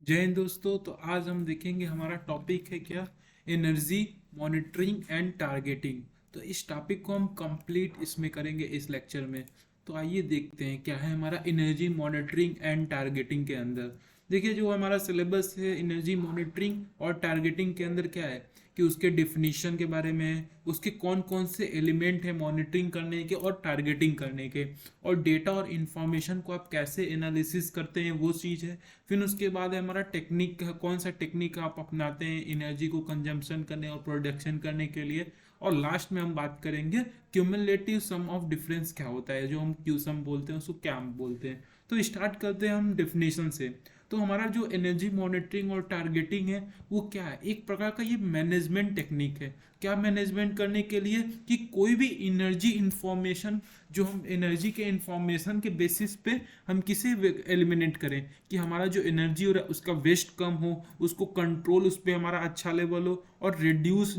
जय हिंद दोस्तों। तो आज हम देखेंगे हमारा टॉपिक है क्या, एनर्जी मॉनिटरिंग एंड टारगेटिंग। तो इस टॉपिक को हम कंप्लीट इसमें करेंगे इस लेक्चर में। तो आइए देखते हैं क्या है हमारा एनर्जी मॉनिटरिंग एंड टारगेटिंग के अंदर। देखिए, जो हमारा सिलेबस है एनर्जी मॉनिटरिंग और टारगेटिंग के अंदर क्या है कि उसके डिफिनीशन के बारे में है, उसके कौन कौन से एलिमेंट है मॉनिटरिंग करने के और टारगेटिंग करने के, और डेटा और इन्फॉर्मेशन को आप कैसे एनालिसिस करते हैं वो चीज़ है। फिर उसके बाद है हमारा टेक्निक, कौन सा टेक्निक आप अपनाते हैं एनर्जी को कंजम्पशन करने और प्रोडक्शन करने के लिए। और लास्ट में हम बात करेंगे क्यूमुलेटिव सम ऑफ डिफरेंस क्या होता है, जो हम क्यू सम बोलते हैं उसको क्या हम बोलते हैं। तो स्टार्ट करते हैं हम डेफिनेशन से। तो हमारा जो एनर्जी मॉनिटरिंग और टारगेटिंग है वो क्या है, एक प्रकार का ये मैनेजमेंट टेक्निक है। क्या मैनेजमेंट करने के लिए कि कोई भी एनर्जी इंफॉर्मेशन, जो हम एनर्जी के इंफॉर्मेशन के बेसिस पे हम किसे एलिमिनेट करें कि हमारा जो एनर्जी हो रहा है उसका वेस्ट कम हो, उसको कंट्रोल उस पर हमारा अच्छा लेवल हो, और रिड्यूस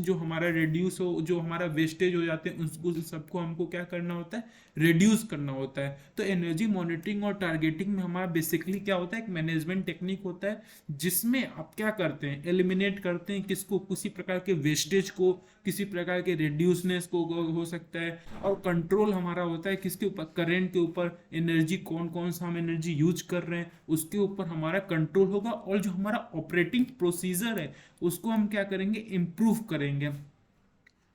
हो, जो हमारा वेस्टेज हो जाते हैं उसको सबको हमको क्या करना होता है, रिड्यूस करना होता है। तो एनर्जी मॉनिटरिंग और टारगेटिंग में हमारा बेसिकली क्या होता है, एक मैनेजमेंट टेक्निक होता है जिसमें आप क्या करते हैं, एलिमिनेट करते हैं किसको, किसी प्रकार के वेस्टेज को, किसी प्रकार के रिड्यूसनेस को हो सकता है। और कंट्रोल हमारा होता है किसके ऊपर, करंट के ऊपर, एनर्जी कौन कौन सा हम एनर्जी यूज कर रहे हैं उसके ऊपर हमारा कंट्रोल होगा। और जो हमारा ऑपरेटिंग प्रोसीजर है उसको हम क्या करेंगे, इम्प्रूव करेंगे।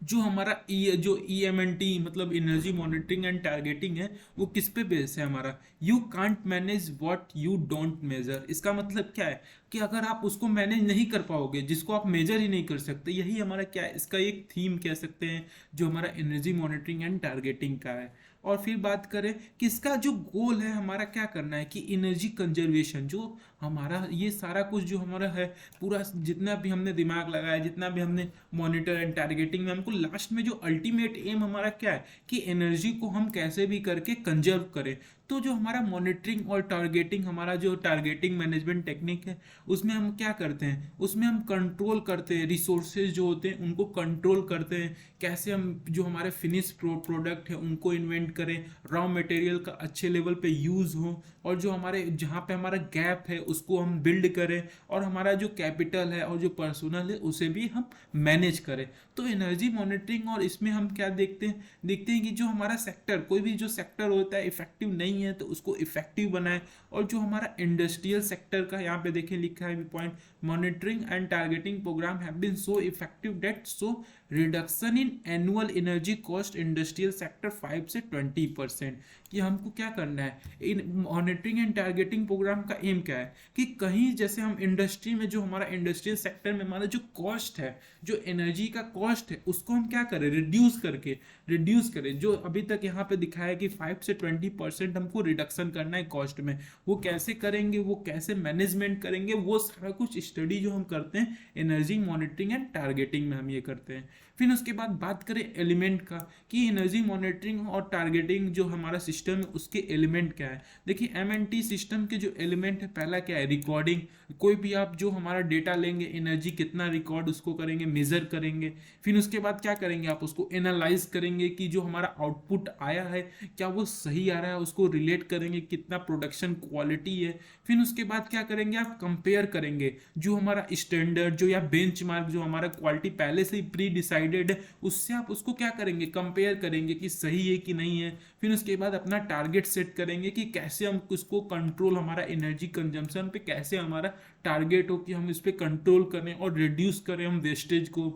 जो हमारा जो EMNT मतलब एनर्जी मॉनिटरिंग एंड टारगेटिंग है वो किस पे बेस है हमारा, you can't manage what you don't measure. इसका मतलब क्या है कि अगर आप उसको मैनेज नहीं कर पाओगे जिसको आप मेजर ही नहीं कर सकते, यही हमारा क्या है, इसका एक थीम कह सकते हैं जो हमारा एनर्जी मॉनिटरिंग एंड टारगेटिंग का है। और फिर बात करें कि इसका जो गोल है हमारा क्या करना है कि एनर्जी कंजर्वेशन, जो हमारा ये सारा कुछ जो हमारा है, पूरा जितना भी हमने दिमाग लगाया, जितना भी हमने मॉनिटर एंड टारगेटिंग में, हमको लास्ट में जो अल्टीमेट एम हमारा क्या है कि एनर्जी को हम कैसे भी करके कंजर्व करें। तो जो हमारा मॉनिटरिंग और टारगेटिंग, हमारा जो टारगेटिंग मैनेजमेंट टेक्निक है उसमें हम क्या करते हैं, उसमें हम कंट्रोल करते हैं रिसोर्सेज जो होते हैं उनको कंट्रोल करते हैं, कैसे हम जो हमारे फिनिश प्रोडक्ट है उनको इन्वेंट करें, रॉ मटेरियल का अच्छे लेवल पे यूज़ हो, और जो हमारे जहाँ पे हमारा गैप है उसको हम बिल्ड करें, और हमारा जो कैपिटल है और जो पर्सनल है उसे भी हम मैनेज करें। तो एनर्जी मॉनिटरिंग और इसमें हम क्या देखते हैं कि जो हमारा सेक्टर, कोई भी जो सेक्टर होता है इफेक्टिव नहीं है तो उसको इफेक्टिव बनाए। और जो हमारा इंडस्ट्रियल सेक्टर का यहाँ पे देखिए लिखा है point, monitoring and targeting programme have been so effective that so reduction in annual energy cost industrial sector 5 से 20%। कि हमको क्या करना है, in monitoring and targeting programme का एम क्या है कि कहीं जैसे हम इंडस्ट्री में, जो हमारा इंडस्ट्रियल सेक्टर में हमारा जो कॉस्ट है, जो एनर्जी का कॉस्ट है उसको हम क्या करें, रिड्यूस करें। जो अभी तक यहाँ पे दिखाया कि 5 से 20% हमको रिडक्शन करना है कॉस्ट में। वो कैसे करेंगे, वो कैसे मैनेजमेंट करेंगे, वो सारा कुछ स्टडी जो हम करते हैं एनर्जी मॉनिटरिंग एंड टारगेटिंग में हम ये करते हैं। फिर उसके बाद बात करें एलिमेंट का कि एनर्जी मॉनिटरिंग और टारगेटिंग जो हमारा सिस्टम है उसके एलिमेंट क्या है। देखिए MNT सिस्टम के जो एलिमेंट है, पहला क्या है, रिकॉर्डिंग। कोई भी आप जो हमारा डेटा लेंगे, एनर्जी कितना रिकॉर्ड उसको करेंगे, मेजर करेंगे। फिर उसके बाद क्या करेंगे, आप उसको एनालाइज करेंगे कि जो हमारा आउटपुट आया है क्या वो सही आ रहा है, उसको रिलेट करेंगे कितना प्रोडक्शन क्वालिटी है। फिर उसके बाद क्या करेंगे, आप कंपेयर करेंगे जो हमारा स्टैंडर्ड जो या बेंचमार्क जो हमारा क्वालिटी पहले से ही प्री डिसाइडेड है उससे आप उसको क्या करेंगे, कंपेयर करेंगे कि सही है कि नहीं है। फिर उसके बाद अपना टारगेट सेट करेंगे कि कैसे हम उसको कंट्रोल, हमारा एनर्जी कंजम्पशन पे कैसे हमारा टारगेट हो कि हम इस पे कंट्रोल करें और रिड्यूस करें हम वेस्टेज को।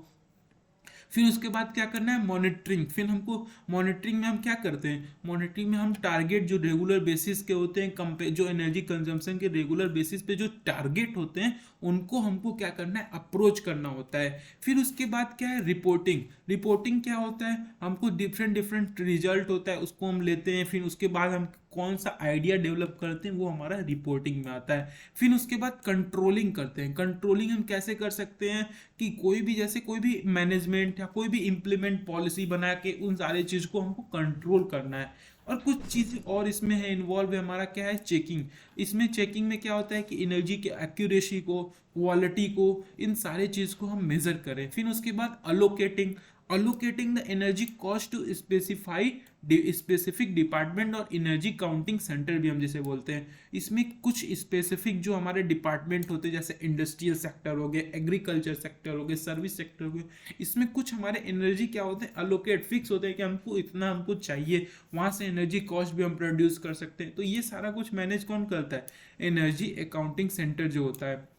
फिर उसके बाद क्या करना है, मॉनिटरिंग। फिर हमको मॉनिटरिंग में हम क्या करते हैं, मॉनिटरिंग में हम टारगेट जो रेगुलर बेसिस के होते हैं, कंपे जो एनर्जी कंजम्पशन के रेगुलर बेसिस पे जो टारगेट होते हैं उनको हमको क्या करना है, अप्रोच करना होता है। फिर उसके बाद क्या है, रिपोर्टिंग क्या होता है, हमको डिफरेंट डिफरेंट रिजल्ट होता है उसको हम लेते हैं। फिर उसके बाद हम कौन सा आइडिया डेवलप करते हैं वो हमारा रिपोर्टिंग में आता है। फिर उसके बाद कंट्रोलिंग करते हैं। कंट्रोलिंग हम कैसे कर सकते हैं कि कोई भी, जैसे कोई भी मैनेजमेंट या कोई भी इम्प्लीमेंट पॉलिसी बना के उन सारे चीज को हमको कंट्रोल करना है। और कुछ चीज़ और इसमें है इन्वॉल्व है, हमारा क्या है, चेकिंग। इसमें चेकिंग में क्या होता है कि एनर्जी के एक्यूरेसी को, क्वालिटी को, इन सारे चीज़ को हम मेजर करें। फिर उसके बाद allocating, allocating the energy cost to specific department और एनर्जी काउंटिंग सेंटर भी हम जैसे बोलते हैं। इसमें कुछ स्पेसिफिक जो हमारे डिपार्टमेंट होते हैं, जैसे इंडस्ट्रियल सेक्टर हो गए, एग्रीकल्चर सेक्टर हो गए, सर्विस सेक्टर हो गए, इसमें कुछ हमारे एनर्जी क्या होते हैं, अलोकेट फिक्स होते हैं कि हमको इतना हमको चाहिए, वहां से एनर्जी कॉस्ट भी हम प्रोड्यूस कर सकते हैं। तो ये सारा कुछ मैनेज कौन करता है, एनर्जी अकाउंटिंग सेंटर जो होता है।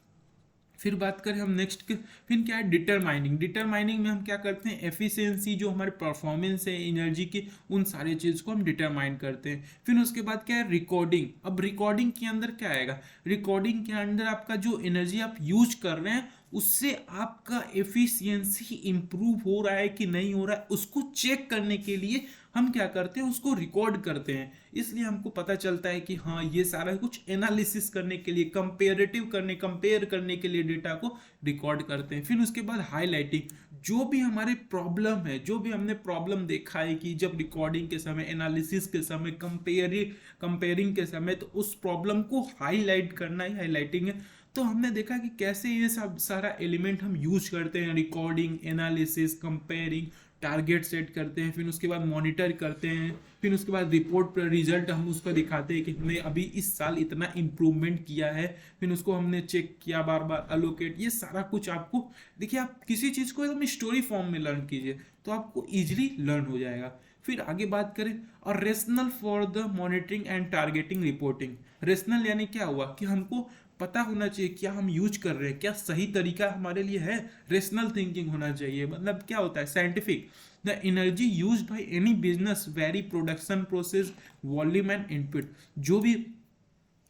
फिर बात करें हम नेक्स्ट के, फिर क्या है डिटरमाइनिंग। डिटरमाइनिंग में हम क्या करते हैं, एफिशिएंसी जो हमारे परफॉर्मेंस है एनर्जी की, उन सारे चीज़ को हम डिटरमाइन करते हैं। फिर उसके बाद क्या है रिकॉर्डिंग। अब रिकॉर्डिंग के अंदर क्या आएगा, रिकॉर्डिंग के अंदर आपका जो एनर्जी आप यूज कर रहे हैं उससे आपका एफिशिएंसी इंप्रूव हो रहा है कि नहीं हो रहा है, उसको चेक करने के लिए हम क्या करते हैं, उसको रिकॉर्ड करते हैं। इसलिए हमको पता चलता है कि हाँ ये सारा कुछ एनालिसिस करने के लिए, कंपेयर करने के लिए डेटा को रिकॉर्ड करते हैं। फिर उसके बाद हाईलाइटिंग, जो भी हमारे प्रॉब्लम है, जो भी हमने प्रॉब्लम देखा है कि जब रिकॉर्डिंग के समय, एनालिसिस के समय, कंपेयरिंग के समय, तो उस प्रॉब्लम को हाईलाइट करना ही हाईलाइटिंग है। तो हमने देखा कि कैसे ये सब सारा एलिमेंट हम यूज करते हैं, recording, analysis, comparing, target set करते हैं, फिर उसके बाद मॉनिटर करते हैं, फिर उसके बाद रिपोर्ट पर रिजल्ट हम उसका दिखाते हैं कि हमने अभी इस साल इतना इम्प्रूवमेंट किया है, फिर उसको हमने चेक किया बार बार, अलोकेट, ये सारा कुछ आपको देखिए, आप किसी चीज़ को एकदम स्टोरी फॉर्म में लर्न कीजिए तो आपको इजीली लर्न हो जाएगा। फिर आगे बात करें, और rational for the monitoring and targeting reporting. Rational यानी क्या हुआ कि हमको पता होना चाहिए क्या हम यूज कर रहे हैं, क्या सही तरीका हमारे लिए है, रेशनल थिंकिंग होना चाहिए। मतलब क्या होता है, scientific, the energy use by any business very production process volume and input. जो भी,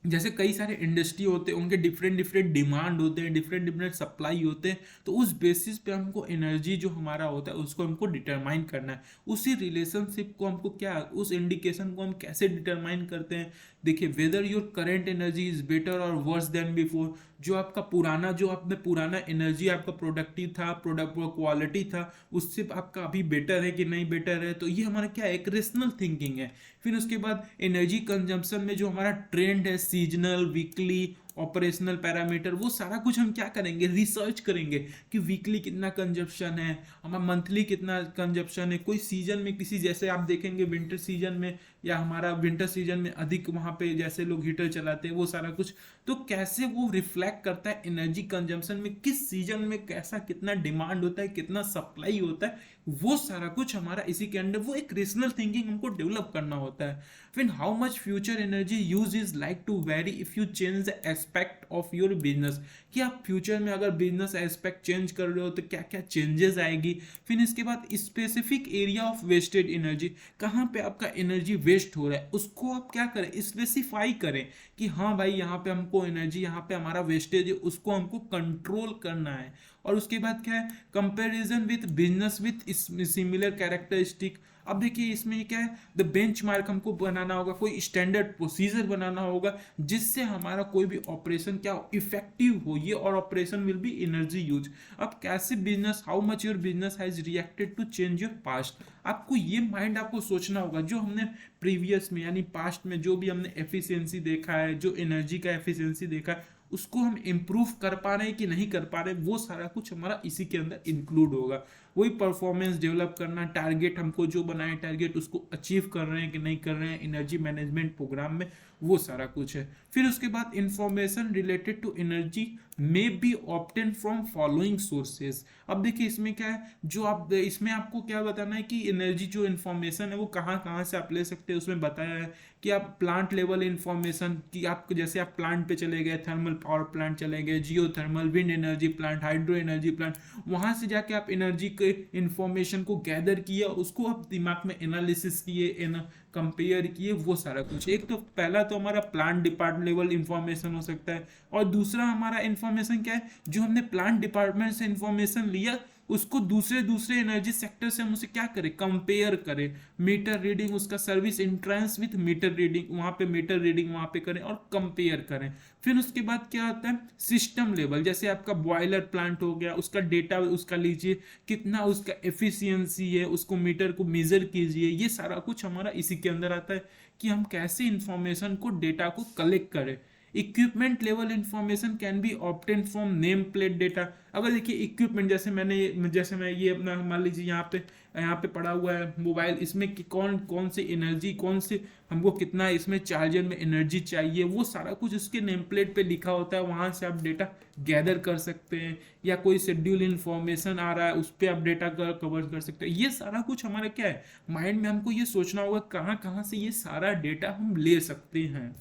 जैसे कई सारे इंडस्ट्री होते हैं, उनके डिफरेंट डिफरेंट डिमांड होते हैं, डिफरेंट डिफरेंट सप्लाई होते हैं, तो उस बेसिस पे हमको एनर्जी जो हमारा होता है उसको हमको डिटरमाइन करना है। उसी रिलेशनशिप को हमको क्या, उस इंडिकेशन को हम कैसे डिटरमाइन करते हैं, देखिए, whether your current energy is better और वर्स देन बिफोर। जो आपका पुराना, जो आपने पुराना एनर्जी आपका प्रोडक्टिव था, प्रोडक्ट क्वालिटी था, उससे आपका अभी बेटर है कि नहीं बेटर है, तो ये हमारा क्या है, एक रेशनल थिंकिंग है। फिर उसके बाद एनर्जी कंजम्पशन में जो हमारा ट्रेंड है, सीजनल, वीकली, ऑपरेशनल पैरामीटर, वो सारा कुछ हम क्या करेंगे, रिसर्च करेंगे कि वीकली कितना कंजप्शन है, हमारा मंथली कितना कंजप्शन है, कोई सीजन में किसी, जैसे आप देखेंगे विंटर सीजन में, या हमारा विंटर सीजन में अधिक वहाँ पे जैसे लोग हीटर चलाते हैं, वो सारा कुछ, तो कैसे वो रिफ्लेक्ट करता है एनर्जी कंजम्पशन में, किस सीजन में कैसा कितना डिमांड होता है, कितना सप्लाई होता है, वो सारा कुछ हमारा इसी के अंदर, वो एक रेशनल थिंकिंग हमको डेवलप करना होता है। फिर how much future energy use is like to very if you change the aspect of your business, कि आप फ्यूचर में अगर बिजनेस एस्पेक्ट चेंज कर रहे हो तो क्या क्या चेंजेस आएगी। फिर इसके बाद specific area of wasted energy, कहाँ पे आपका एनर्जी वेस्ट हो रहा है, उसको आप क्या करें, स्पेसिफाई करें कि हाँ भाई यहाँ पे हमको एनर्जी, यहाँ पे हमारा वेस्टेज है, उसको हमको कंट्रोल करना है। और उसके बाद क्या है, comparison with business with similar characteristic. अब देखिए इसमें क्या है, द बेंचमार्क हमको बनाना होगा, कोई स्टैंडर्ड प्रोसीजर बनाना होगा जिससे हमारा कोई भी ऑपरेशन क्या इफेक्टिव हो, ये और operation will be energy use. अब कैसे business, how much your business has reacted to change your past, आपको ये माइंड आपको सोचना होगा, जो हमने प्रीवियस में यानी पास्ट में जो भी हमने एफिशिएंसी देखा है, जो एनर्जी का एफिशिएंसी देखा है, उसको हम इम्प्रूव कर पा रहे हैं कि नहीं कर पा रहे, वो सारा कुछ हमारा इसी के अंदर इंक्लूड होगा। वही परफॉर्मेंस डेवलप करना, टारगेट हमको जो बनाए टारगेट उसको अचीव कर रहे हैं कि नहीं कर रहे हैं एनर्जी मैनेजमेंट प्रोग्राम में, वो सारा कुछ है। फिर उसके बाद information related to energy may be obtain from following sources. अब देखिए इसमें क्या है, जो आप इसमें आपको क्या बताना है कि एनर्जी जो इन्फॉर्मेशन है वो कहाँ कहाँ से आप ले सकते हैं। उसमें बताया है कि आप प्लांट लेवल इन्फॉर्मेशन की, आप जैसे आप प्लांट पे चले गए, थर्मल पावर प्लांट चले गए, geothermal, wind energy plant, hydro energy plant, वहाँ से जाके आप एनर्जी के इन्फॉर्मेशन को गैदर किया, उसको आप दिमाग में एनालिसिस किए, कंपेयर किए, वो सारा कुछ। एक तो पहला तो हमारा प्लांट डिपार्टमेंट लेवल इंफॉर्मेशन हो सकता है, और दूसरा हमारा इंफॉर्मेशन क्या है, जो हमने प्लांट डिपार्टमेंट से इंफॉर्मेशन लिया उसको दूसरे एनर्जी सेक्टर से हम उसे क्या करें, कंपेयर करें, मीटर रीडिंग, उसका service entrance with meter reading, वहां पे मीटर रीडिंग वहां पे करें और कंपेयर करें। फिर उसके बाद क्या होता है, सिस्टम लेवल, जैसे आपका बॉयलर प्लांट हो गया, उसका डेटा उसका लीजिए, कितना उसका एफिशिएंसी है, उसको मीटर को मेजर कीजिए, ये सारा कुछ हमारा इसी के अंदर आता है कि हम कैसे इंफॉर्मेशन को, डेटा को कलेक्ट करें। Equipment level information can be obtain from name plate data. अगर देखिए इक्विपमेंट जैसे मैं ये अपना मान लीजिए यहाँ पे पड़ा हुआ है मोबाइल, इसमें कौन कौन सी एनर्जी, कौन से हमको कितना इसमें चार्जर में एनर्जी चाहिए, वो सारा कुछ उसके नेम प्लेट पे लिखा होता है। वहां से आप डेटा गैदर कर सकते हैं, या कोई शेड्यूल इन्फॉर्मेशन आ रहा है उस पर आप डेटा कवर कर सकते हैं। ये सारा कुछ हमारा क्या है, माइंड में हमको ये सोचना होगा कहाँ कहाँ से ये सारा डेटा हम ले सकते हैं।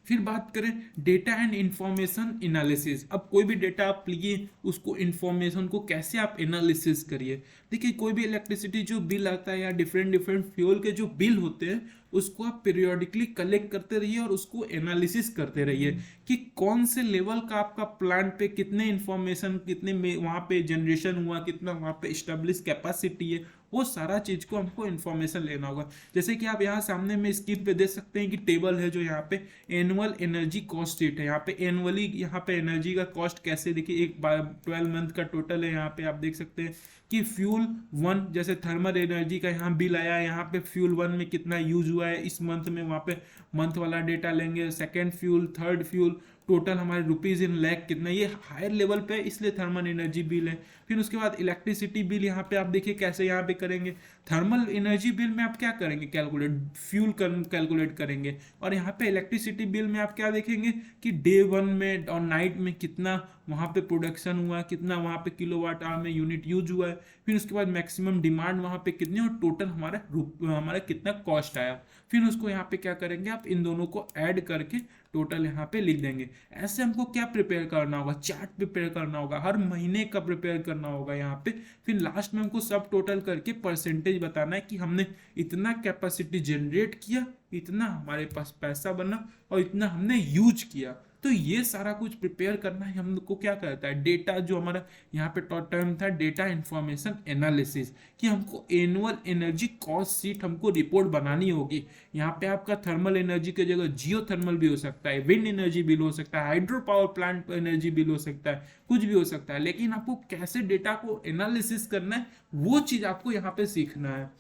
फिर बात करें डेटा एंड इंफॉर्मेशन एनालिसिस। अब कोई भी डेटा आप लिए, उसको इंफॉर्मेशन को कैसे आप एनालिसिस करिए। देखिए कोई भी इलेक्ट्रिसिटी जो बिल आता है या डिफरेंट डिफरेंट फ्यूल के जो बिल होते हैं, उसको आप पीरियोडिकली कलेक्ट करते रहिए और उसको एनालिसिस करते रहिए कि कौन से लेवल का आपका प्लांट पे कितने इंफॉर्मेशन, कितने में वहाँ पे जनरेशन हुआ, कितना वहाँ पे स्टेब्लिश कैपेसिटी है, वो सारा चीज को हमको इन्फॉर्मेशन लेना होगा। जैसे कि आप यहाँ सामने में स्क्रीन पे देख सकते हैं कि टेबल है जो यहाँ पे एनुअल एनर्जी कॉस्ट शीट है। यहाँ पे एनुअली यहाँ पे एनर्जी का कॉस्ट कैसे, देखिए एक 12 मंथ का टोटल है। यहाँ पे आप देख सकते हैं कि फ्यूल वन जैसे थर्मल एनर्जी का यहाँ बिल आया है, यहाँ पे फ्यूल वन में कितना यूज हुआ है इस मंथ में, वहाँ पे मंथ वाला डेटा लेंगे। Second fuel, third fuel, total हमारे रुपीज इन लैख कितना, ये हायर लेवल पे है इसलिए थर्मल एनर्जी बिल है। फिर उसके बाद इलेक्ट्रिसिटी बिल यहाँ पे आप देखिए कैसे यहाँ पे करेंगे। थर्मल एनर्जी बिल में आप क्या करेंगे, कैलकुलेट फ्यूल कैलकुलेट करेंगे। और यहाँ पे इलेक्ट्रिसिटी बिल में आप क्या देखेंगे कि डे वन में और नाइट में कितना वहाँ पे प्रोडक्शन हुआ, कितना वहाँ पे किलोवाट आवर में यूनिट यूज हुआ है। फिर उसके बाद मैक्सिमम डिमांड वहाँ पे कितनी और टोटल हमारा कितना कॉस्ट आया। फिर उसको यहाँ पे क्या करेंगे, आप इन दोनों को ऐड करके टोटल यहाँ पे लिख देंगे। ऐसे हमको क्या प्रिपेयर करना होगा, चार्ट प्रिपेयर करना होगा, हर महीने का प्रिपेयर करना होगा यहाँ पे। फिर लास्ट में हमको सब टोटल करके परसेंटेज बताना है कि हमने इतना कैपेसिटी जनरेट किया, इतना हमारे पास पैसा बना और इतना हमने यूज किया। तो ये सारा कुछ प्रिपेयर करना है हमको क्या करता है, डेटा जो हमारा यहाँ पे टर्म था डेटा इंफॉर्मेशन एनालिसिस, कि हमको एनुअल एनर्जी कॉस्ट शीट हमको रिपोर्ट बनानी होगी। यहाँ पे आपका थर्मल एनर्जी की जगह जियो थर्मल भी हो सकता है, विंड एनर्जी बिल हो सकता है, hydro power plant energy bill हो सकता है, कुछ भी हो सकता है। लेकिन आपको कैसे डेटा को एनालिसिस करना है वो चीज आपको यहाँ पे सीखना है।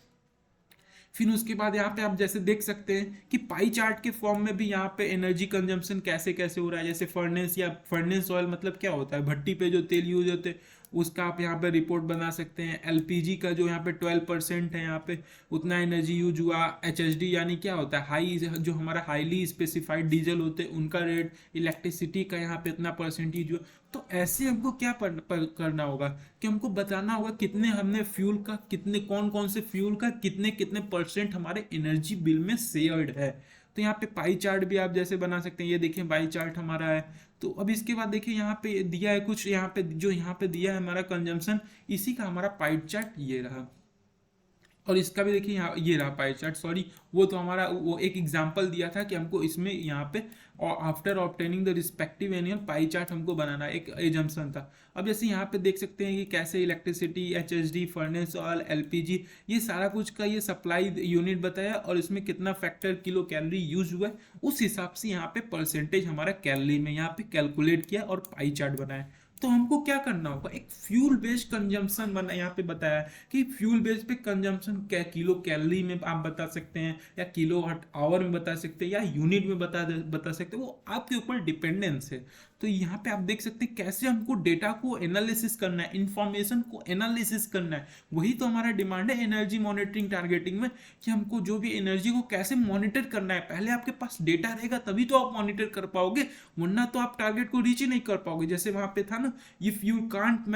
फिर उसके बाद यहाँ पे आप जैसे देख सकते हैं कि पाई चार्ट के फॉर्म में भी यहाँ पे एनर्जी कंजम्पशन कैसे कैसे हो रहा है। जैसे फर्नेस या फर्नेस ऑयल मतलब क्या होता है, भट्टी पे जो तेल यूज होते हैं उसका आप यहाँ पे रिपोर्ट बना सकते हैं। एलपीजी का जो यहाँ पे 12% है, यहाँ पे उतना एनर्जी यूज हुआ। एचएसडी यानी क्या होता है, हाई जो हमारा हाईली स्पेसिफाइड डीजल होते हैं उनका रेट, इलेक्ट्रिसिटी का यहाँ पे इतना परसेंटेज हुआ। तो ऐसे हमको क्या करना होगा कि हमको बताना होगा कितने हमने फ्यूल का, कितने कौन कौन से फ्यूल का कितने कितने परसेंट हमारे एनर्जी बिल में शेयर्ड है। तो यहाँ पे पाई चार्ट भी आप जैसे बना सकते हैं, ये देखिए पाई चार्ट हमारा है। तो अब इसके बाद देखिए यहाँ पे दिया है कुछ, यहाँ पे जो यहाँ पे दिया है हमारा कंजम्पशन, इसी का हमारा पाई चार्ट ये रहा। और इसका भी देखिए यहाँ ये रहा पाई चार्ट, सॉरी वो तो हमारा वो एक एग्जांपल दिया था कि हमको इसमें यहाँ पे after obtaining the respective annual pie chart हमको बनाना, एक एजम्पशन था। अब जैसे यहाँ पे देख सकते हैं कि कैसे electricity, HSD, furnace oil, LPG, ये सारा कुछ का ये सप्लाई यूनिट बताया और इसमें कितना फैक्टर किलो कैलोरी यूज हुआ है, उस हिसाब से यहाँ पे परसेंटेज हमारा कैलोरी में यहाँ पे कैलकुलेट किया और पाई चार्ट बनाया। तो हमको क्या करना होगा, एक फ्यूल बेस्ड कंजम्पशन बना, यहाँ पे बताया कि फ्यूल बेस्ड पे कंजम्पशन क्या किलो कैलोरी में आप बता सकते हैं, या किलो वाट आवर में बता सकते हैं, या यूनिट में बता सकते हैं, वो आपके ऊपर डिपेंडेंस है। तो यहाँ पे आप देख सकते हैं कैसे हमको डेटा को एनालिसिस करना है, इंफॉर्मेशन को एनालिसिस करना है। वही तो हमारा डिमांड है एनर्जी मॉनिटरिंग टारगेटिंग में, कि हमको जो भी एनर्जी को कैसे मॉनिटर करना है। पहले आपके पास डेटा रहेगा तभी तो आप मॉनिटर कर पाओगे, वरना तो आप टारगेट को रीच ही नहीं कर पाओगे। जैसे वहां पे था ना, if you can't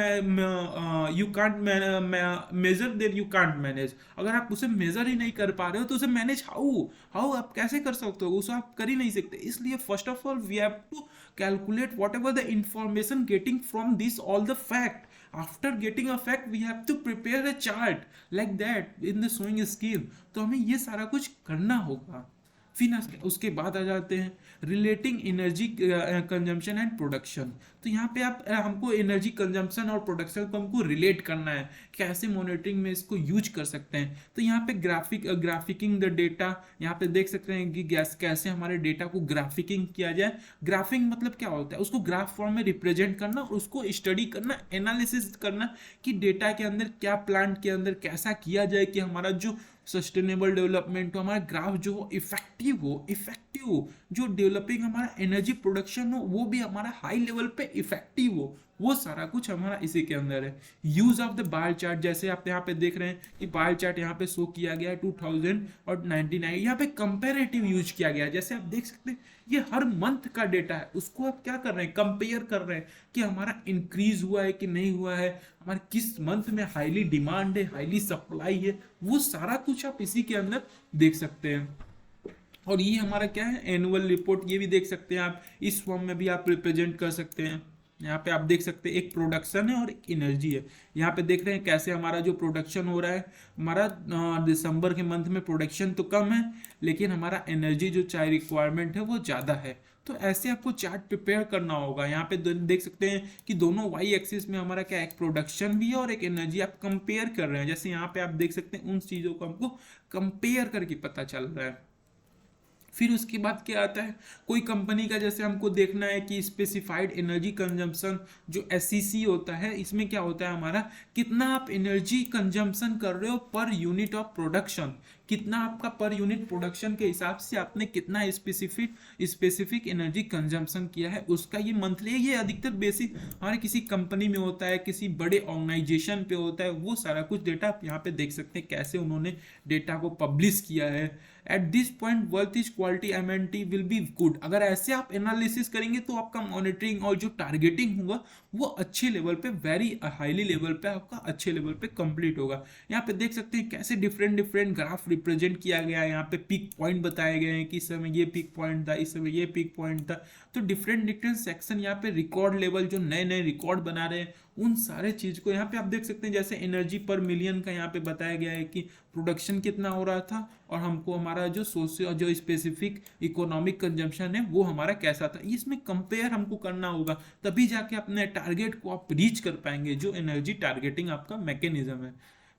measure then you can't manage. अगर आप उसे मेजर ही नहीं कर पा रहे हो तो उसे मैनेज हाउ आप कैसे कर सकते हो, उसे आप कर ही नहीं सकते। इसलिए first of all we have to calculate whatever the information getting from this all the fact. After getting a fact we have to prepare a chart like that in the showing scheme. तो हमें ये सारा कुछ करना होगा। फिर उसके बाद आ जाते हैं relating energy consumption and production. तो यहाँ पे आप हमको एनर्जी कंजम्पशन और प्रोडक्शन को हमको रिलेट करना है, कैसे मॉनिटरिंग में इसको यूज कर सकते हैं। तो यहाँ पे ग्राफिकिंग द डेटा, यहाँ पे देख सकते हैं कि कैसे हमारे डेटा को ग्राफिकिंग किया जाए। ग्राफिंग मतलब क्या होता है, उसको ग्राफ फॉर्म में रिप्रेजेंट करना, उसको स्टडी करना, एनालिसिस करना कि डेटा के अंदर क्या, प्लांट के अंदर कैसा किया जाए कि हमारा जो सस्टेनेबल डेवलपमेंट हो, हमारा ग्राफ जो हो इफेक्टिव इफेक्टिव हो, जो डेवलपिंग हमारा एनर्जी प्रोडक्शन हो वो भी हमारा हाई लेवल पे इफेक्टिव हो, वो सारा कुछ हमारा इसी के अंदर है। Use of the bar chart, जैसे आप यहाँ पे देख रहे हैं कि बार चार्ट यहाँ पे शो किया गया है 2000 और 99, यहाँ पे कंपेरेटिव यूज किया गया है। जैसे आप देख सकते हैं ये हर मंथ का डेटा है, उसको आप क्या कर रहे हैं, कंपेयर कर रहे हैं कि हमारा इंक्रीज हुआ है कि नहीं हुआ है, हमारे किस मंथ में हाईली डिमांड है, हाईली सप्लाई है, वो सारा कुछ आप इसी के अंदर देख सकते हैं। और ये हमारा क्या है, एनुअल रिपोर्ट, ये भी देख सकते हैं आप, इस फॉर्म में भी आप रिप्रेजेंट कर सकते हैं। यहाँ पे आप देख सकते हैं एक प्रोडक्शन है और एक एनर्जी है। यहाँ पे देख रहे हैं कैसे हमारा जो प्रोडक्शन हो रहा है, हमारा दिसंबर के मंथ में प्रोडक्शन तो कम है लेकिन हमारा एनर्जी जो चाहे रिक्वायरमेंट है वो ज़्यादा है। तो ऐसे आपको चार्ट प्रिपेयर करना होगा। यहाँ पे देख सकते हैं कि दोनों वाई एक्सिस में हमारा क्या, एक प्रोडक्शन भी है और एक एनर्जी, आप कंपेयर कर रहे हैं। जैसे यहाँ पे आप देख सकते हैं उन चीज़ों को हमको कंपेयर करके पता चल रहा है। फिर उसके बाद क्या आता है, कोई कंपनी का जैसे हमको देखना है कि स्पेसिफाइड एनर्जी कंजम्पशन जो एससीसी होता है, इसमें क्या होता है हमारा, कितना आप एनर्जी कंजम्पशन कर रहे हो पर यूनिट ऑफ प्रोडक्शन, कितना आपका पर यूनिट प्रोडक्शन के हिसाब से आपने कितना स्पेसिफिक एनर्जी कंजम्पशन किया है, उसका ये मंथली, ये अधिकतर बेसिक हमारे किसी कंपनी में होता है, किसी बड़े ऑर्गेनाइजेशन पे होता है, वो सारा कुछ डेटा आप यहाँ पे देख सकते हैं कैसे उन्होंने डेटा को पब्लिश किया है। At this point worth is quality MNT will be good. अगर ऐसे आप एनालिसिस करेंगे तो आपका मॉनिटरिंग और जो टारगेटिंग होगा वो अच्छे लेवल पे, वेरी हाईली लेवल पे आपका अच्छे लेवल पे कंप्लीट होगा। यहाँ पे देख सकते हैं कैसे डिफरेंट डिफरेंट ग्राफ रिप्रेजेंट किया गया है। यहाँ पे पिक पॉइंट बताए गए हैं कि इस समय ये पिक पॉइंट था, इस समय ये पिक पॉइंट था। तो डिफरेंट डिफरेंट सेक्शन यहाँ पे रिकॉर्ड लेवल, जो नए नए रिकॉर्ड बना रहे हैं उन सारे चीज को यहाँ पे आप देख सकते हैं। जैसे एनर्जी पर मिलियन का यहाँ पे बताया गया है कि प्रोडक्शन कितना हो रहा था और हमको हमारा जो सोशियो जो स्पेसिफिक इकोनॉमिक कंजम्पशन है वो हमारा कैसा था। इसमें कंपेयर हमको करना होगा, तभी जाके अपने टारगेट को आप रीच कर पाएंगे, जो एनर्जी टारगेटिंग आपका मैकेनिज्म है।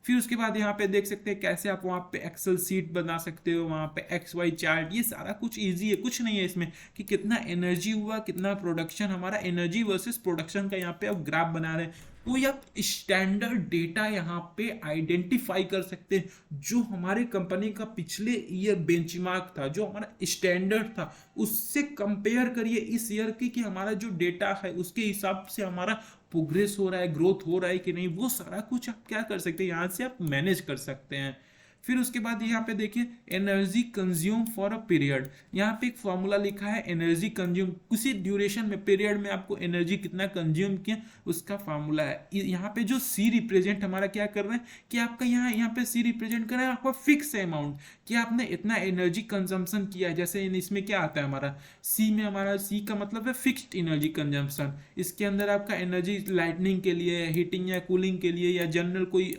फिर उसके बाद यहाँ पे देख सकते हैं कैसे आप वहाँ पे एक्सेल सीट बना सकते हो, वहाँ पे एक्स वाई चार्ट, ये सारा कुछ इजी है, कुछ नहीं है इसमें कि कितना एनर्जी हुआ, कितना प्रोडक्शन, हमारा एनर्जी वर्सेस प्रोडक्शन का यहाँ पे आप ग्राफ बना रहे हैं। तो ये आप स्टैंडर्ड डेटा यहाँ पे आइडेंटिफाई कर सकते हैं, जो हमारे कंपनी का पिछले ईयर बेंचमार्क था, जो हमारा स्टैंडर्ड था, उससे कंपेयर करिए इस ईयर की कि हमारा जो डेटा है उसके हिसाब से हमारा प्रोग्रेस हो रहा है, ग्रोथ हो रहा है कि नहीं, वो सारा कुछ आप क्या कर सकते हैं, यहाँ से आप मैनेज कर सकते हैं। फिर उसके बाद यहाँ पे देखिए energy consume for a period, यहाँ पे एक फॉर्मूला लिखा है एनर्जी कंज्यूम, किसी ड्यूरेशन में, पीरियड में आपको एनर्जी कितना कंज्यूम किया उसका फॉर्मूला है। यहाँ पे जो सी रिप्रेजेंट हमारा क्या कर रहे हैं कि आपका यहाँ पे सी रिप्रेजेंट कर रहा है आपका फिक्स अमाउंट कि आपने इतना एनर्जी कंजम्पशन किया है। जैसे इसमें क्या आता है हमारा सी में, हमारा सी का मतलब है फिक्स्ड एनर्जी कंजम्पशन। इसके अंदर आपका एनर्जी लाइटनिंग के लिए, हीटिंग या कूलिंग के लिए, या जनरल कोई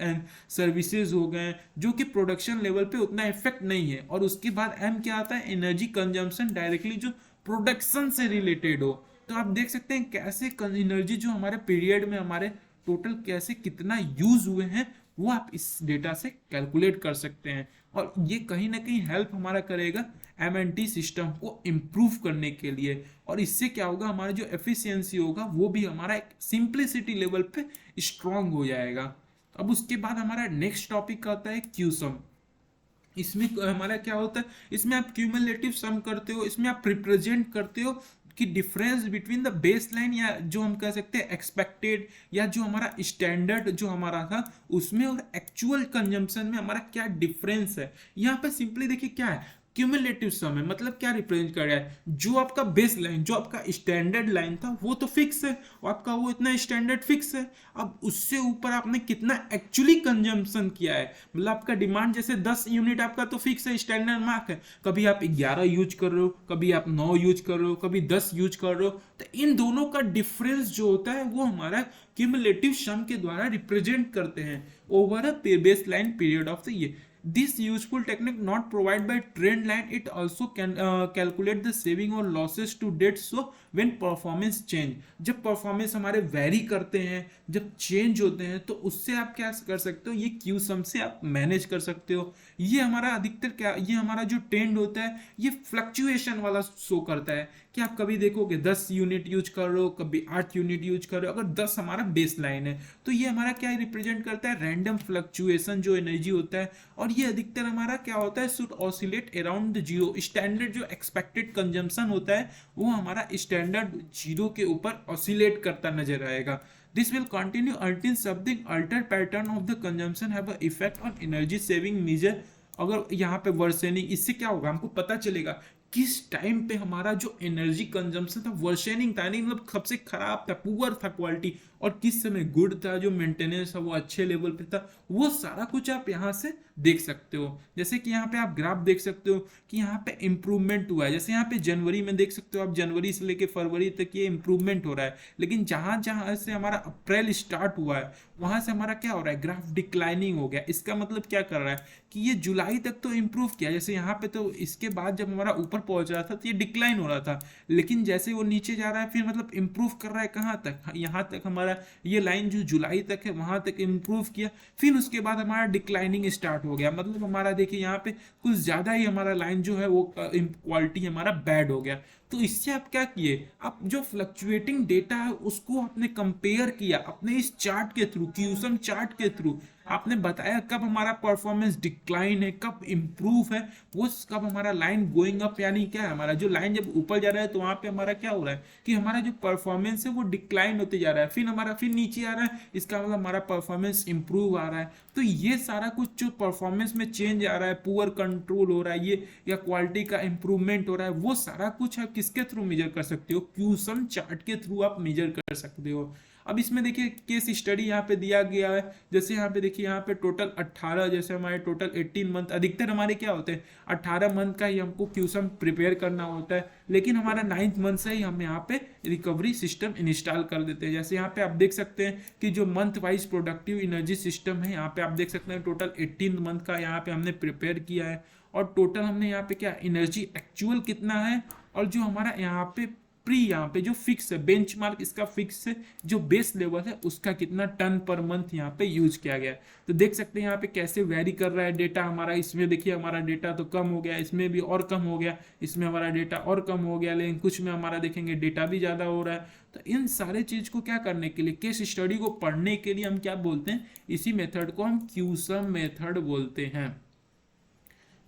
सर्विसेज हो गए जो कि प्रोडक्शन लेवल पे उतना इफेक्ट नहीं है। और उसके बाद एम क्या आता है, एनर्जी कंजम्पशन डायरेक्टली जो प्रोडक्शन से रिलेटेड हो। तो आप देख सकते हैं कैसे एनर्जी जो हमारे पीरियड में हमारे टोटल कैसे कितना यूज हुए हैं वो आप इस डेटा से कैलकुलेट कर सकते हैं। और ये कहीं ना कहीं हेल्प हमारा करेगा एमएनटी सिस्टम को इम्प्रूव करने के लिए। और इससे क्या होगा, हमारा जो एफिशिएंसी होगा वो भी हमारा एक सिंप्लिसिटी लेवल पे स्ट्रांग हो जाएगा। अब उसके बाद हमारा नेक्स्ट टॉपिक आता है क्यूसम। इसमें हमारा क्या होता है, इसमें आप क्यूमुलेटिव सम करते हो, इसमें आप रिप्रेजेंट करते हो कि difference between the base line, या जो हम कह सकते हैं एक्सपेक्टेड, या जो हमारा स्टैंडर्ड जो हमारा था उसमें और एक्चुअल कंजम्पशन में हमारा क्या डिफरेंस है। यहाँ पे सिंपली देखिए क्या है, क्यूमुलेटिव सम है, मतलब क्या रिप्रेजेंट कर रहा है, जो आपका बेस लाइन, जो आपका स्टैंडर्ड लाइन था वो तो फिक्स है, आपका वो इतना स्टैंडर्ड फिक्स है। अब उससे ऊपर आपने कितना एक्चुअली कंजम्पशन किया है, मतलब आपका डिमांड जैसे 10 यूनिट आपका तो फिक्स है, स्टैंडर्ड मार्क है, कभी आप 11 यूज कर रहे हो, कभी आप 9 यूज कर रहे हो, कभी 10 यूज कर रहे हो। तो इन दोनों का डिफरेंस जो होता है वो हमारा क्यूमुलेटिव सम के द्वारा रिप्रेजेंट करते हैं over a base line period of the year. This useful technique not provided by trend line, it also can calculate the saving or losses to date, so when performance change, जब performance हमारे very करते हैं, जब change होते हैं, तो उससे आप क्या कर सकते हो, ये क्यू सम से आप मैनेज कर सकते हो। ये हमारा अधिकतर क्या, ये हमारा जो ट्रेंड होता है ये फ्लक्चुएशन वाला शो करता है कि आप कभी देखोगे 10 यूनिट यूज कर रहे हो, कभी 8 यूनिट यूज कर रहे हो। अगर 10 हमारा बेस लाइन है तो ये हमारा क्या रिप्रेजेंट करता है, रैंडम फ्लक्चुएशन जो एनर्जी होता है। और ये अधिकतर हमारा क्या होता है, should oscillate around the zero. Standard जो एक्सपेक्टेड कंजम्पशन होता है वो हमारा स्टैंडर्ड जीरो के ऊपर ऑसिलेट करता नजर आएगा। This will continue until something altered pattern of the consumption have an effect on energy saving measure। अगर यहाँ पे वर्सेनिंग, इससे क्या होगा, हमको पता चलेगा किस टाइम पे हमारा जो एनर्जी कंजम्पशन था वर्सेनिंग था, नहीं मतलब सबसे खराब था, पुअर था क्वालिटी, और किस समय गुड था, जो मेंटेनेंस था वो अच्छे लेवल पे था। वो सारा कुछ आप यहाँ से देख सकते हो। जैसे कि यहाँ पे आप ग्राफ देख सकते हो कि यहाँ पे इंप्रूवमेंट हुआ है। जैसे यहाँ पे जनवरी में देख सकते हो आप, जनवरी से लेके फरवरी तक ये इंप्रूवमेंट हो रहा है। लेकिन जहां जहां से हमारा अप्रैल स्टार्ट हुआ है वहां से हमारा क्या हो रहा है, ग्राफ डिक्लाइनिंग हो गया। इसका मतलब क्या कर रहा है कि ये जुलाई तक तो इंप्रूव किया, जैसे यहाँ पे तो इसके बाद जब हमारा ऊपर पहुंच रहा था तो ये डिक्लाइन हो रहा था, लेकिन जैसे वो नीचे जा रहा है फिर मतलब इंप्रूव कर रहा है कहाँ तक, यहाँ तक हमारा ये लाइन जो जुलाई तक है वहां तक इंप्रूव किया, फिर उसके बाद हमारा डिक्लाइनिंग स्टार्ट हो गया। मतलब हमारा देखिए यहाँ पे कुछ ज्यादा ही हमारा लाइन जो है वो क्वालिटी हमारा बैड हो गया। तो इससे आप क्या किए, आप जो फ्लक्चुएटिंग डेटा है उसको आपने कंपेयर किया अपने इस चार्ट के थ्रू, क्यूसम चार्ट के थ्रू। आपने बताया कब हमारा परफॉर्मेंस डिक्लाइन है, कब इंप्रूव है, वो कब हमारा लाइन गोइंग अप, यानी क्या है हमारा जो लाइन जब ऊपर जा रहा है तो वहां पे हमारा क्या हो रहा है कि हमारा जो परफॉर्मेंस है वो डिक्लाइन होते जा रहा है, फिर हमारा फिर नीचे आ रहा है, इसका मतलब हमारा परफॉर्मेंस इंप्रूव आ रहा है। तो ये सारा कुछ जो परफॉर्मेंस में चेंज आ रहा है, पुअर कंट्रोल हो रहा है ये, या क्वालिटी का इंप्रूवमेंट हो रहा है, वो सारा कुछ आप किसके थ्रू मेजर कर सकते हो, क्यूसम चार्ट के थ्रू आप मेजर कर सकते हो। अब इसमें देखिए केस स्टडी यहाँ पे दिया गया है। जैसे यहाँ पे देखिए यहाँ पे टोटल 18, जैसे हमारे टोटल 18 मंथ, अधिकतर हमारे क्या होते हैं 18 मंथ का ही हमको क्यूसम प्रिपेयर करना होता है, लेकिन हमारा 9th मंथ से ही हम यहाँ पे रिकवरी सिस्टम इंस्टॉल कर देते हैं। जैसे यहाँ पे आप देख सकते हैं कि जो month wise productive energy system है, यहाँ पे आप देख सकते हैं टोटल 18 मंथ का यहाँ पे हमने प्रिपेयर किया है, और टोटल हमने यहाँ पे क्या एनर्जी एक्चुअल कितना है, और जो हमारा यहाँ पे प्री, यहाँ पे जो फिक्स है बेंचमार्क इसका फिक्स है, जो बेस लेवल है उसका कितना टन पर मंथ यहाँ पे यूज किया गया है। तो देख सकते हैं यहाँ पे कैसे वेरी कर रहा है डेटा हमारा। इसमें देखिए हमारा डेटा तो कम हो गया, इसमें भी और कम हो गया, इसमें हमारा डेटा और कम हो गया, लेकिन कुछ में हमारा देखेंगे डेटा भी ज्यादा हो रहा है। तो इन सारे चीज को क्या करने के लिए, केस स्टडी को पढ़ने के लिए हम क्या बोलते हैं, इसी मेथड को हम क्यूसम मेथड बोलते हैं।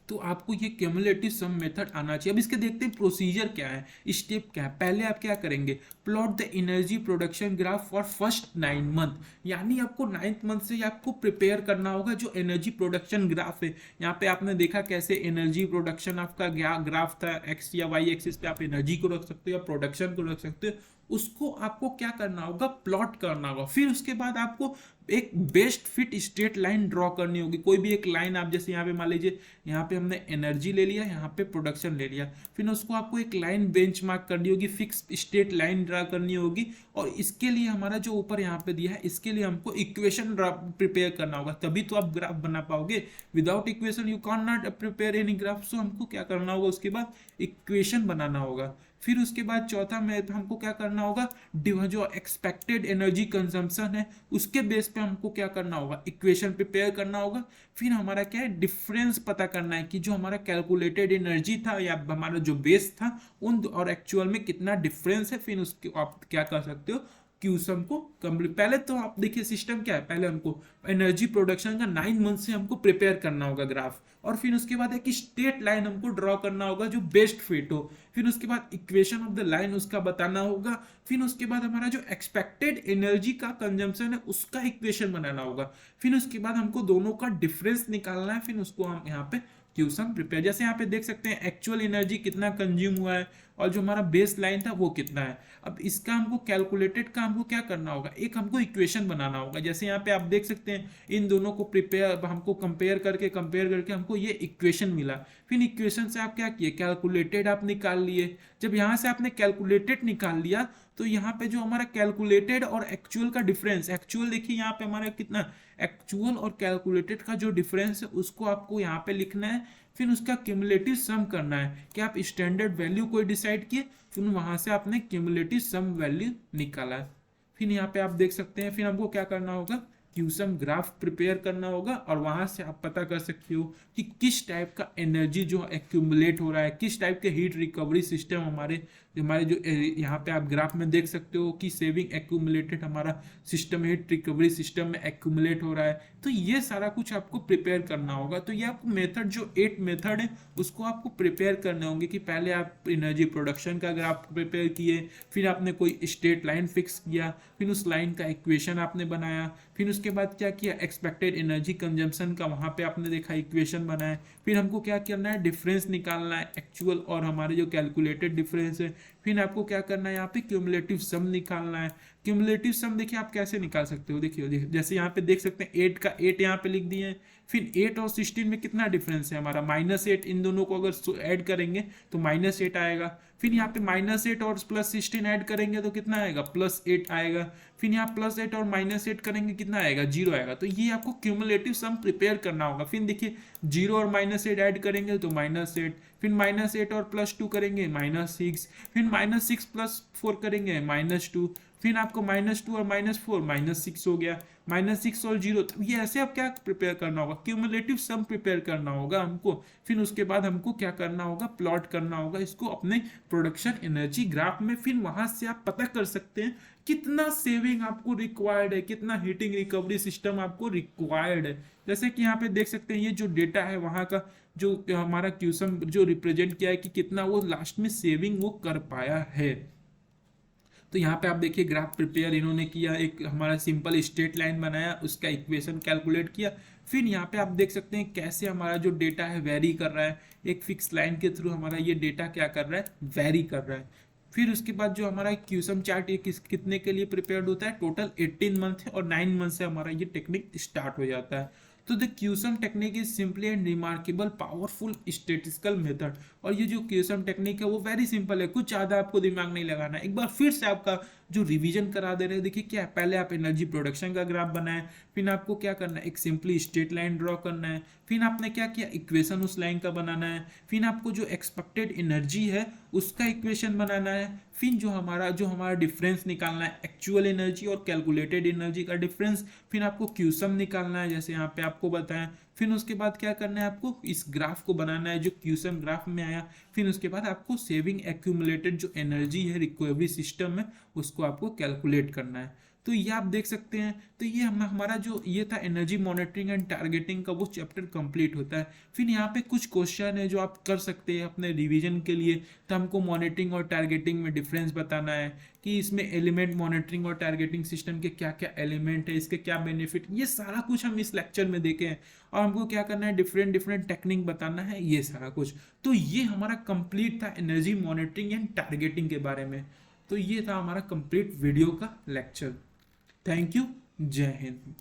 तो आपको ये क्यूमुलेटिव सम मेथड आना चाहिए। अब इसके देखते हैं प्रोसीजर क्या है, स्टेप क्या है। पहले आप क्या करेंगे, plot the energy production graph for first 9 month, यानी आपको 9th मंथ से आपको प्रिपेयर करना होगा जो एनर्जी प्रोडक्शन ग्राफ है। यहाँ पे आपने देखा कैसे एनर्जी प्रोडक्शन आपका ग्राफ था, एक्स या वाई एक्सिस पे आप एनर्जी को रख सकते हो या प्रोडक्शन को रख सकते हो, उसको आपको क्या करना होगा, प्लॉट करना होगा। फिर उसके बाद आपको एक best fit straight line draw करनी होगी, कोई भी एक लाइन आप, जैसे यहाँ पे मान लीजिए यहाँ पे हमने एनर्जी ले लिया, यहाँ पे प्रोडक्शन ले लिया, फिर उसको आपको एक लाइन बेंचमार्क करनी होगी, फिक्स स्ट्रेट लाइन ड्रा करनी होगी। और इसके लिए हमारा जो ऊपर यहाँ पे दिया है इसके लिए हमको इक्वेशन प्रिपेयर करना होगा, तभी तो आप ग्राफ बना पाओगे। Without equation you can not prepare any graph. So हमको क्या करना होगा, उसके बाद इक्वेशन बनाना होगा। फिर उसके बाद चौथा में हमको क्या करना होगा, जो एक्सपेक्टेड एनर्जी कंजम्पशन है उसके बेस पे हमको क्या करना होगा, इक्वेशन प्रिपेयर करना होगा। फिर हमारा क्या है, डिफरेंस पता करना है कि जो हमारा कैलकुलेटेड एनर्जी था या हमारा जो बेस था उन और एक्चुअल में कितना डिफरेंस है। फिर उसके आप क्या कर सकते हो, क्यूसम को कंप्लीट। पहले तो आप देखिए सिस्टम क्या है, पहले हमको एनर्जी प्रोडक्शन का 9 मंथ से हमको प्रिपेयर करना होगा ग्राफ, और फिर उसके बाद एक स्ट्रेट लाइन हमको ड्रॉ करना होगा जो बेस्ट फिट हो। फिर उसके बाद इक्वेशन ऑफ द लाइन उसका बताना होगा। फिर उसके बाद हमारा जो एक्सपेक्टेड एनर्जी का कंजम्पशन है उसका इक्वेशन बनाना होगा। फिर उसके बाद हमको दोनों का डिफरेंस निकालना है, फिर उसको हम यहाँ पे क्यूसम प्रिपेयर। जैसे यहाँ पे देख सकते हैं एक्चुअल एनर्जी कितना कंज्यूम हुआ है और जो हमारा बेस लाइन था वो कितना है। अब इसका हमको कैलकुलेटेड का हमको क्या करना होगा, एक हमको इक्वेशन बनाना होगा। जैसे यहाँ पे आप देख सकते हैं इन दोनों को प्रिपेयर, हमको कंपेयर करके हमको ये इक्वेशन मिला। फिर इक्वेशन से आप क्या किए, कैलकुलेटेड आप निकाल लिए। जब यहाँ से आपने कैलकुलेटेड निकाल लिया तो यहाँ पे जो हमारा कैलकुलेटेड और एक्चुअल का डिफरेंस, एक्चुअल देखिए यहाँ पे हमारा कितना, एक्चुअल और कैलकुलेटेड का जो डिफरेंस है उसको आपको यहाँ पे लिखना है फिर उसका क्यूमुलेटिव सम करना है कि आप स्टैंडर्ड वैल्यू कोई डिसाइड किए, फिर वहां से आपने क्यूमुलेटिव सम वैल्यू निकाला। फिर यहाँ पे आप देख सकते हैं, फिर हमको क्या करना होगा, क्यूसम ग्राफ प्रिपेयर करना होगा, और वहां से आप पता कर सकते हो कि किस टाइप का एनर्जी जो एक्यूमुलेट हो रहा है, किस टाइप के हीट रिकवरी सिस्टम हमारे हमारे जो यहाँ पे आप ग्राफ में देख सकते हो कि सेविंग एक्यूमुलेटेड हमारा सिस्टम हीट रिकवरी सिस्टम में एक्यूमुलेट हो रहा है। तो ये सारा कुछ आपको प्रिपेयर करना होगा। तो ये आपको मेथड जो 8 मेथड है उसको आपको प्रिपेयर करने होंगे कि पहले आप एनर्जी प्रोडक्शन का ग्राफ प्रिपेयर किए, फिर आपने कोई स्टेट लाइन फिक्स किया, फिर उस लाइन का इक्वेशन आपने बनाया, फिर उसके बाद क्या किया, एक्सपेक्टेड एनर्जी कंजम्पशन का वहां पे आपने देखा इक्वेशन बनाया। फिर हमको क्या करना है, डिफरेंस निकालना है एक्चुअल और हमारे जो कैलकुलेटेड डिफरेंस है। फिर आपको क्या करना है, यहाँ पे क्यूमुलेटिव सम निकालना है। क्यूमुलेटिव सम देखिए आप कैसे निकाल सकते हो, देखिए जैसे यहाँ पे देख सकते हैं 8 का 8 यहाँ पे लिख दिए हैं। फिर 8 और 16 में कितना डिफरेंस है हमारा, -8, इन दोनों को अगर ऐड करेंगे तो -8 आएगा। फिर यहाँ पे -8 और +16 ऐड करेंगे तो कितना आएगा, +8 आएगा। फिर यहाँ +8 और -8 करेंगे कितना आएगा, 0 आएगा। तो ये आपको क्यूमुलेटिव सम प्रिपेयर करना होगा। फिर देखिए 0 और -8 ऐड करेंगे तो -8, फिर -8 और +2 करेंगे -6, फिर -6 + 4 करेंगे -2, फिर आपको -2 और -4 -6 हो गया, -6 और 0। तो ये ऐसे आप क्या प्रिपेयर करना होगा, क्यूमुलेटिव सम प्रिपेयर करना होगा हमको। फिर उसके बाद हमको क्या करना होगा, प्लॉट करना होगा इसको अपने प्रोडक्शन एनर्जी ग्राफ में। फिर वहां से आप पता कर सकते हैं कितना सेविंग आपको रिक्वायर्ड है, कितना हीटिंग रिकवरी सिस्टम आपको रिक्वायर्ड है। जैसे कि यहाँ पे देख सकते हैं ये जो डेटा है वहां का जो हमारा क्यूसम जो रिप्रेजेंट किया है कि कितना वो लास्ट में सेविंग वो कर पाया है। तो यहाँ पे आप देखिए ग्राफ प्रिपेयर इन्होंने किया, एक हमारा सिंपल स्ट्रेट लाइन बनाया, उसका इक्वेशन कैलकुलेट किया। फिर यहाँ पे आप देख सकते हैं कैसे हमारा जो डेटा है वेरी कर रहा है, एक फिक्स लाइन के थ्रू हमारा ये डेटा क्या कर रहा है, वेरी कर रहा है। फिर उसके बाद जो हमारा क्यूसम चार्ट ये कितने के लिए प्रिपेयर्ड होता है, टोटल 18 मंथ है और 9 मंथ से हमारा ये टेक्निक स्टार्ट हो जाता है। तो the cusum technique is simply and remarkable powerful statistical method. और ये जो क्यूसम टेक्निक है वो वेरी सिंपल है, कुछ ज़्यादा आपको दिमाग नहीं लगाना है। एक बार फिर से आपका जो रिवीजन करा दे रहे हैं, देखिए क्या है, पहले आप एनर्जी प्रोडक्शन का ग्राफ बनाए, फिर आपको क्या करना है, एक सिंपली स्ट्रेट लाइन ड्रॉ करना है, फिर आपने क्या किया, इक्वेशन उस लाइन का बनाना है, फिर आपको जो एक्सपेक्टेड एनर्जी है उसका इक्वेशन बनाना है, फिर जो हमारा डिफरेंस निकालना है, एक्चुअल एनर्जी और कैलकुलेटेड एनर्जी का डिफरेंस, फिर आपको क्यूसम निकालना है जैसे यहाँ पे आपको बताएं। फिर उसके बाद क्या करना है, आपको इस ग्राफ को बनाना है जो क्यूसम ग्राफ में आया। फिर उसके बाद आपको सेविंग एक्यूमुलेटेड जो एनर्जी है रिकवरी सिस्टम में उसको आपको कैलकुलेट करना है। तो ये आप देख सकते हैं। तो ये हमारा जो ये था एनर्जी मॉनिटरिंग एंड टारगेटिंग का, वो चैप्टर कंप्लीट होता है। फिर यहाँ पे कुछ क्वेश्चन है जो आप कर सकते हैं अपने रिवीजन के लिए। तो हमको मॉनिटरिंग और टारगेटिंग में डिफरेंस बताना है कि इसमें एलिमेंट मॉनिटरिंग और टारगेटिंग सिस्टम के क्या क्या एलिमेंट है, इसके क्या बेनिफिट, ये सारा कुछ हम इस लेक्चर में देखे हैं। और हमको क्या करना है, डिफरेंट डिफरेंट टेक्निक बताना है, ये सारा कुछ। तो ये हमारा कंप्लीट था एनर्जी मॉनिटरिंग एंड टारगेटिंग के बारे में। तो ये था हमारा कंप्लीट वीडियो का लेक्चर। Thank you. जय हिंद।